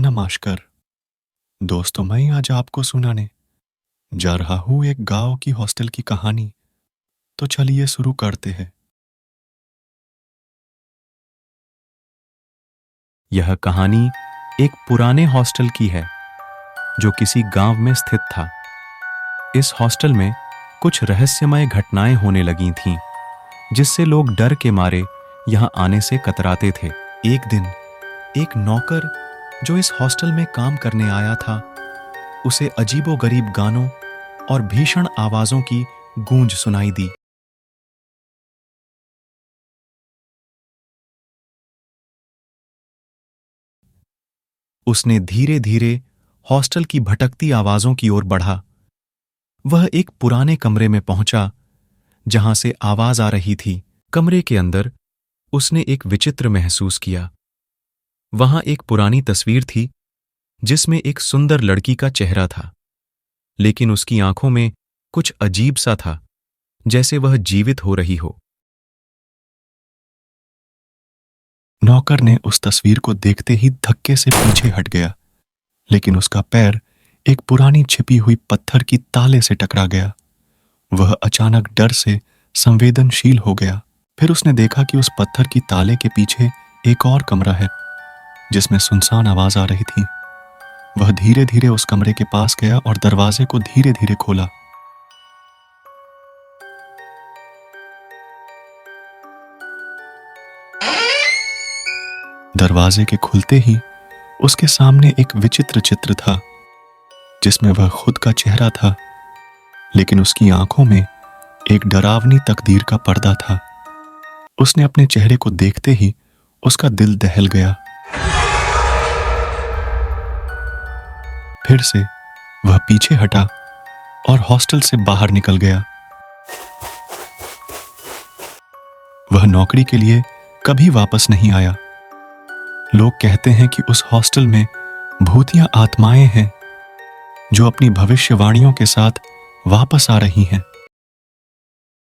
नमस्कार दोस्तों, मैं आज आपको सुनाने जा रहा हूँ एक गांव की हॉस्टल की कहानी। तो चलिए शुरू करते हैं। यह कहानी एक पुराने हॉस्टल की है जो किसी गांव में स्थित था। इस हॉस्टल में कुछ रहस्यमय घटनाएं होने लगी थीं, जिससे लोग डर के मारे यहां आने से कतराते थे। एक दिन एक नौकर जो इस हॉस्टल में काम करने आया था, उसे अजीबोगरीब गानों और भीषण आवाजों की गूंज सुनाई दी। उसने धीरे धीरे हॉस्टल की भटकती आवाजों की ओर बढ़ा। वह एक पुराने कमरे में पहुंचा जहां से आवाज आ रही थी। कमरे के अंदर उसने एक विचित्र महसूस किया। वहां एक पुरानी तस्वीर थी जिसमें एक सुंदर लड़की का चेहरा था, लेकिन उसकी आंखों में कुछ अजीब सा था, जैसे वह जीवित हो रही हो। नौकर ने उस तस्वीर को देखते ही धक्के से पीछे हट गया, लेकिन उसका पैर एक पुरानी छिपी हुई पत्थर की ताले से टकरा गया। वह अचानक डर से संवेदनशील हो गया। फिर उसने देखा कि उस पत्थर की ताले के पीछे एक और कमरा है जिसमें सुनसान आवाज आ रही थी। वह धीरे धीरे उस कमरे के पास गया और दरवाजे को धीरे धीरे खोला। दरवाजे के खुलते ही उसके सामने एक विचित्र चित्र था, जिसमें वह खुद का चेहरा था, लेकिन उसकी आंखों में एक डरावनी तकदीर का पर्दा था। उसने अपने चेहरे को देखते ही उसका दिल दहल गया। फिर से वह पीछे हटा और हॉस्टल से बाहर निकल गया। वह नौकरी के लिए कभी वापस नहीं आया। लोग कहते हैं कि उस हॉस्टल में भूतिया आत्माएं हैं जो अपनी भविष्यवाणियों के साथ वापस आ रही हैं।